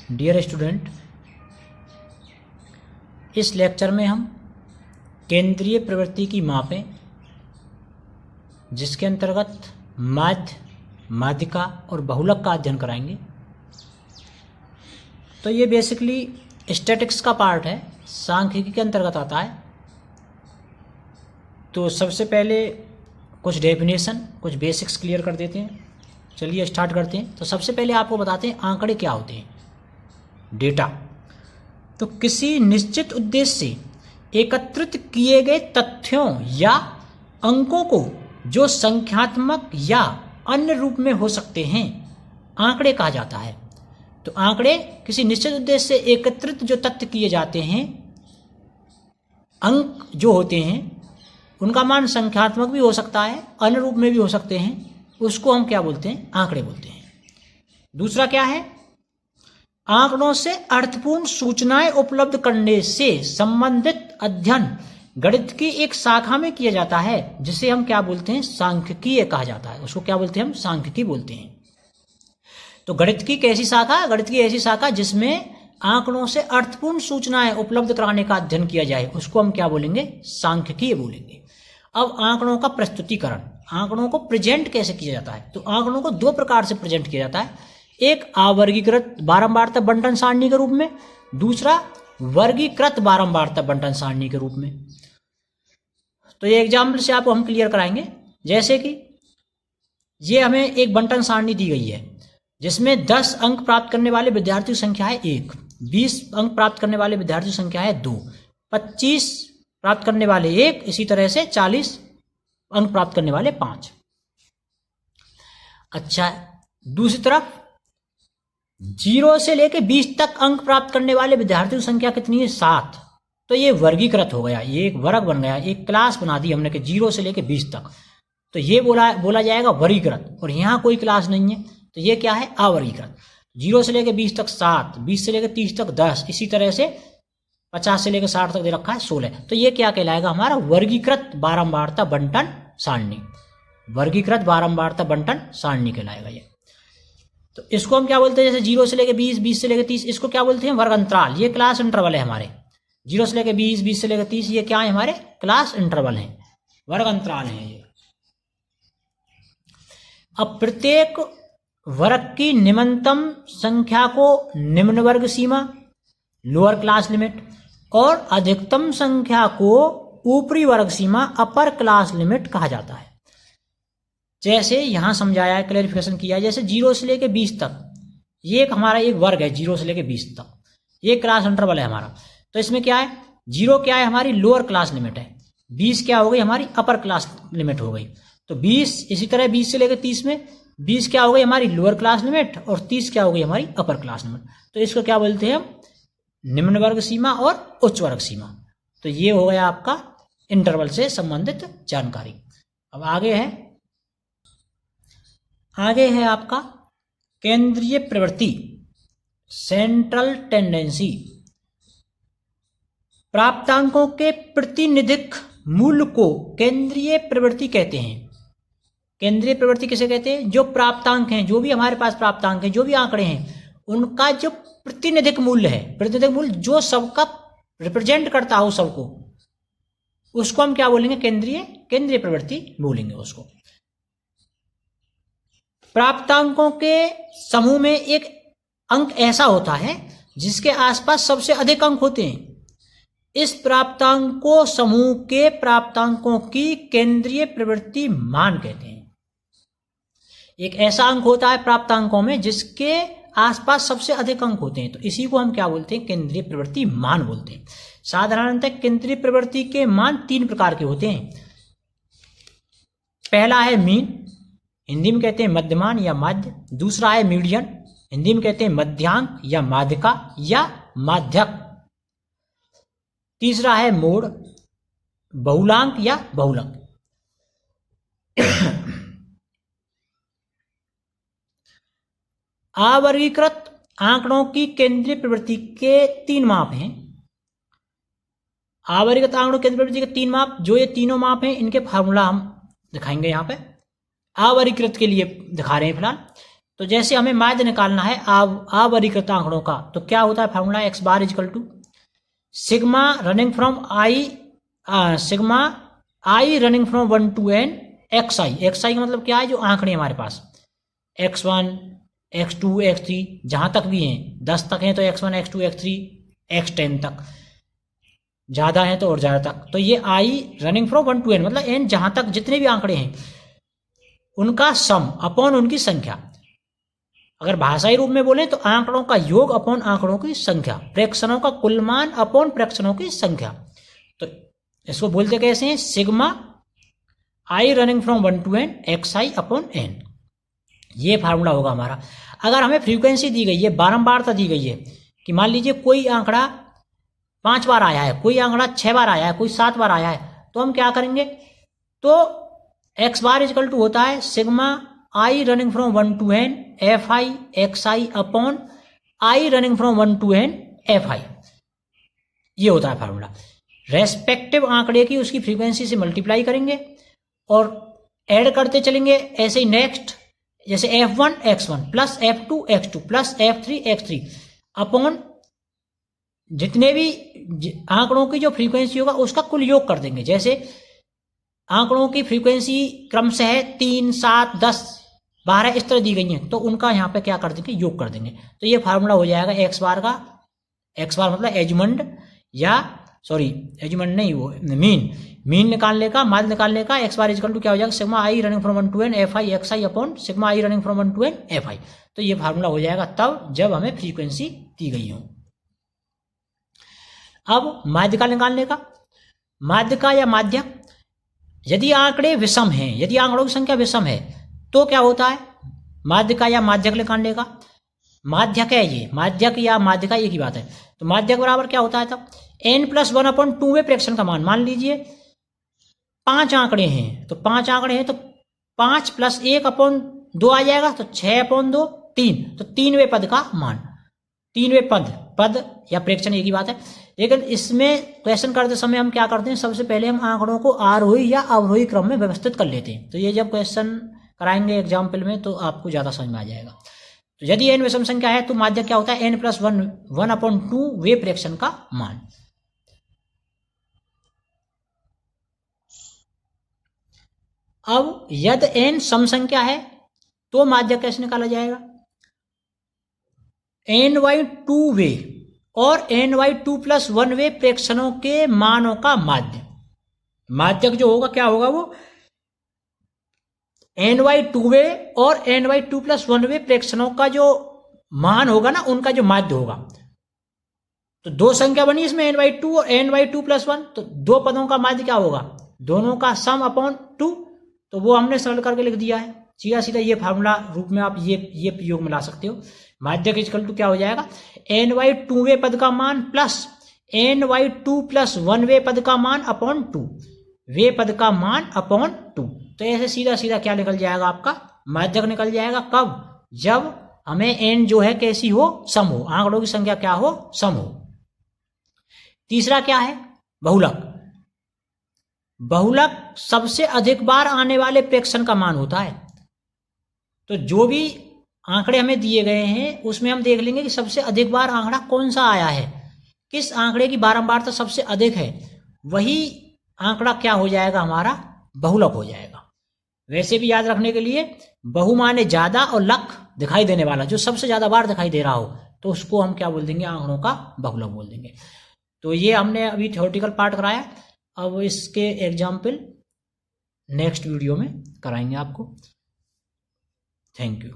Dear student, इस lecture में हम केंद्रीय प्रवृत्ति की मापें, जिसके अंतर्गत माध्य, माध्यिका और बहुलक का अध्ययन कराएंगे। तो ये बेसिकली स्टैटिक्स का पार्ट है, सांख्यिकी के अंतर्गत आता है। तो सबसे पहले कुछ डेफिनेशन, कुछ बेसिक्स क्लियर कर देते हैं। चलिए स्टार्ट करते हैं। तो सबसे पहले आपको बताते हैं आंकड़े क्या होते हैं। डेटा तो किसी निश्चित उद्देश्य से एकत्रित किए गए तथ्यों या अंकों को जो संख्यात्मक या अन्य रूप में हो सकते हैं, आंकड़े कहा जाता है। तो आंकड़े किसी निश्चित उद्देश्य से एकत्रित जो तथ्य किए जाते हैं, अंक जो होते हैं, उनका मान संख्यात्मक भी हो सकता है, अन्य रूप में भी हो सकते हैं, उसको हम क्या बोलते हैं? आंकड़े बोलते हैं। दूसरा क्या है? आंकड़ों से अर्थपूर्ण सूचनाएं उपलब्ध करने से संबंधित अध्ययन गणित की एक शाखा में किया जाता है, जिसे हम क्या बोलते हैं? सांख्यिकीय कहा जाता है। उसको क्या बोलते हैं? हम सांख्यिकी बोलते हैं। तो गणित की कैसी शाखा? गणित की ऐसी शाखा जिसमें आंकड़ों से अर्थपूर्ण सूचनाएं उपलब्ध कराने का अध्ययन किया जाए, उसको हम क्या बोलेंगे? सांख्यिकीय बोलेंगे। अब आंकड़ों का प्रस्तुतिकरण, आंकड़ों को प्रेजेंट कैसे किया जाता है? तो आंकड़ों को दो प्रकार से प्रेजेंट किया जाता है। एक अवर्गीकृत बारंबारता बंटन सारणी के रूप में, दूसरा वर्गीकृत बारंबारता बंटन सारणी के रूप में। तो ये एग्जाम्पल से आपको हम क्लियर कराएंगे। जैसे कि ये हमें एक बंटन सारणी दी गई है, जिसमें 10 अंक प्राप्त करने वाले विद्यार्थियों की संख्या है 1, 20 अंक प्राप्त करने वाले विद्यार्थियों की संख्या है 2, 25 प्राप्त करने वाले 1, इसी तरह से 40 अंक प्राप्त करने वाले 5। अच्छा, दूसरी तरफ 0 से लेकर 20 तक अंक प्राप्त करने वाले विद्यार्थियों की संख्या कितनी है? 7। तो ये वर्गीकृत हो गया, ये एक वर्ग बन गया, एक क्लास बना दी हमने कि 0 से लेकर 20 तक। तो ये बोला जाएगा वर्गीकृत, और यहाँ कोई क्लास नहीं है, तो ये क्या है? अवर्गीकृत। 0 से लेकर 20 तक 7, 20 से लेकर 30 तक 10, इसी तरह से 50 से लेकर 60 तक दे रखा है 16। तो ये क्या कहलाएगा? हमारा वर्गीकृत बारंबारता बंटन सारणी। वर्गीकृत बारंबारता बंटन सारणी कहलाएगा ये। तो इसको हम क्या बोलते हैं? जैसे 0 से लेकर 20, 20 से लेकर 30, इसको क्या बोलते हैं? वर्ग अंतराल। ये क्लास इंटरवल है हमारे। 0 से लेकर 20, 20 से लेकर 30, ये क्या है? हमारे क्लास इंटरवल है, वर्ग अंतराल है ये। अब प्रत्येक वर्ग की निम्नतम संख्या को निम्न वर्ग सीमा, लोअर क्लास लिमिट, और अधिकतम संख्या को ऊपरी वर्ग सीमा, अपर क्लास लिमिट कहा जाता है। जैसे यहां समझाया है, क्लैरिफिकेशन किया है। जैसे 0 से लेकर 20 तक, ये हमारा एक वर्ग है, 0 से लेकर 20 तक, ये क्लास इंटरवल है हमारा। तो इसमें क्या है? 0 क्या है? हमारी लोअर क्लास लिमिट है। 20 क्या हो गई? हमारी अपर क्लास लिमिट हो गई। तो 20, इसी तरह 20 से लेकर 30 में 20 क्या हो गई? हमारी लोअर क्लास लिमिट, और 30 क्या हो गई? हमारी अपर क्लास लिमिट। तो इसको क्या बोलते हैं हम? निम्न वर्ग सीमा और उच्च वर्ग सीमा। तो ये हो गया आपका इंटरवल से संबंधित जानकारी। अब आगे है आपका केंद्रीय प्रवृत्ति, सेंट्रल टेंडेंसी। प्राप्तांकों के प्रतिनिधिक मूल्य को केंद्रीय प्रवृत्ति कहते हैं। केंद्रीय प्रवृत्ति किसे कहते हैं? जो प्राप्तांक हैं, जो भी हमारे पास प्राप्तांक हैं, जो भी आंकड़े हैं, उनका जो प्रतिनिधिक मूल्य है, प्रतिनिधिक मूल्य जो सबका रिप्रेजेंट करता हो सबको, उसको हम क्या बोलेंगे? केंद्रीय प्रवृत्ति बोलेंगे उसको। प्राप्तांकों के समूह में एक अंक ऐसा होता है जिसके आसपास सबसे अधिक अंक होते हैं। इस प्राप्तांकों समूह के प्राप्तांकों की केंद्रीय प्रवृत्ति मान कहते हैं। एक ऐसा अंक होता है प्राप्तांकों में जिसके आसपास सबसे अधिक अंक होते हैं, तो इसी को हम क्या बोलते हैं? केंद्रीय प्रवृत्ति मान बोलते हैं। साधारणतः केंद्रीय प्रवृत्ति के मान 3 प्रकार के होते हैं। पहला है मीन, हिंदी में कहते हैं मध्यमान या माध्य। दूसरा है मीडियन, हिंदी में कहते हैं मध्यांक या माध्यिका या माध्यक। तीसरा है मोड, बहुलांक या बहुलक। अवर्गीकृत आंकड़ों की केंद्रीय प्रवृत्ति के 3 माप हैं। अवर्गीकृत आंकड़ों की केंद्रीय प्रवृत्ति के 3 माप, जो ये तीनों माप हैं, इनके फार्मूला हम दिखाएंगे यहाँ पे। अवर्गीकृत के लिए दिखा रहे हैं फिलहाल। तो जैसे हमें माध्य निकालना है अवर्गीकृत आंकड़ों का, तो क्या होता है formula, x bar is equal to sigma running from i running from 1 to n x i का मतलब क्या है, जो आंकड़े हमारे पास x1 x2 x3 जहां तक भी हैं, 10 तक हैं तो x1 x2 x3 x10 तक, ज्यादा है तो और ज्यादा तक। तो ये आई रनिंग फ्रॉम 1 to n मतलब n जहां तक जितने भी आंकड़े हैं उनका सम अपॉन उनकी संख्या। अगर भाषाई रूप में बोले तो आंकड़ों का योग अपॉन आंकड़ों की संख्या, प्रेक्षणों का कुल मान अपॉन प्रेक्षणों की संख्या। तो इसको बोलते कैसे हैं, sigma i running from 1 to n x i upon n, ये फार्मूला होगा हमारा। अगर हमें फ्रीक्वेंसी दी गई है, बारंबारता दी गई है कि मान लीजिए कोई आंकड़ा 5 बार आया है, कोई आंकड़ा 6 बार आया है, कोई 7 बार आया है, तो हम क्या करेंगे, तो एक्स बार इजकल टू होता है sigma i running from 1 to n F I x i upon I running from 1 to n F I, ये होता है फार्मूला। रेस्पेक्टिव आंकड़े की उसकी फ्रीक्वेंसी से मल्टीप्लाई करेंगे और ऐड करते चलेंगे ऐसे ही नेक्स्ट, जैसे f1 x1 plus f2 x2 plus f3 x3 upon जितने भी आंकड़ों की जो फ्रीक्वेंसी होगा उसका कुल योग कर देंगे। जैसे आंकड़ों की फ्रीक्वेंसी क्रम से है 3, 7, 10, 12 इस तरह दी गई है, तो उनका यहाँ पे क्या कर देंगे, योग कर देंगे। तो ये फार्मूला हो जाएगा एक्स बार का, एक्स बार मतलब एजमंड या एजमंड नहीं, वो मीन निकालने का, माध्य निकालने का। एक्स बार इजकल टू क्या हो जाएगा, sigma i running from 1 to n F I x i upon sigma i running from 1 to n F I. तो ये फार्मूला हो जाएगा तब जब हमें फ्रीक्वेंसी दी गई हो। अब माध्य का निकालने का, माध्य का या माध्यक, यदि आंकड़े विषम हैं, यदि आंकड़ों की संख्या विषम है तो क्या होता है, माध्य का या माध्यक निकालने का, माध्यक है ये, माध्यक या माध्य का एक ही बात है। तो माध्यक बराबर क्या होता है तब, n+1 अपॉन 2 प्रेक्षण का मान। मान लीजिए 5 आंकड़े हैं, तो 5 आंकड़े हैं तो 5 + 1 अपॉन 2 आ जाएगा, तो 6 अपॉन 2 3, तो 3वें पद का मान, 3वें पद या प्रेक्षण एक ही बात है। लेकिन इसमें क्वेश्चन करते समय हम क्या करते हैं, सबसे पहले हम आंकड़ों को आरोही या अवरोही क्रम में व्यवस्थित कर लेते हैं। तो ये जब क्वेश्चन कराएंगे एग्जाम्पल में तो आपको ज्यादा समझ में आ जाएगा। तो यदि n विषम संख्या है तो माध्यक क्या होता है, n+1 1/2 वे प्रेक्षण का मान। अब यदि n सम संख्या है तो माध्यक कैसे निकाला जाएगा, n/2 वे और n/2 + 1 वे प्रेक्षणों के मानों का माध्य। माध्यक जो होगा क्या होगा, वो n/2 वे और n/2 + 1 वे प्रेक्षणों का जो मान होगा ना, उनका जो माध्य होगा। तो दो संख्या बनी इसमें n/2 और n/2 + 1, तो दो पदों का माध्य क्या होगा, दोनों का सम अपॉन 2। तो वो हमने सरल करके लिख दिया है, सीधा सीधा ये फार्मूला रूप में आप ये प्रयोग में ला सकते हो। माध्यक इक्वल टू क्या हो जाएगा, n/2 वे पद का मान प्लस n/2 + 1 वे पद का मान अपॉन 2, वे पद का मान अपॉन 2। तो ऐसे सीधा सीधा क्या निकल जाएगा, आपका माध्यक निकल जाएगा। कब, जब हमें n जो है कैसी हो, सम हो, आंकड़ों की संख्या क्या हो, सम हो। तीसरा क्या है, बहुलक। बहुलक सबसे अधिक बार आने वाले प्रेक्षण का मान होता है। तो जो भी आंकड़े हमें दिए गए हैं उसमें हम देख लेंगे कि सबसे अधिक बार आंकड़ा कौन सा आया है, किस आंकड़े की बारंबारता सबसे अधिक है, वही आंकड़ा क्या हो जाएगा, हमारा बहुलक हो जाएगा। वैसे भी याद रखने के लिए, बहु माने ज्यादा और लक दिखाई देने वाला, जो सबसे ज्यादा बार दिखाई दे रहा हो, तो उसको हम क्या बोल देंगे, आंकड़ों का बहुलक बोल देंगे। तो ये हमने अभी थ्योरेटिकल पार्ट कराया, अब इसके एग्जाम्पल नेक्स्ट वीडियो में कराएंगे आपको। Thank you.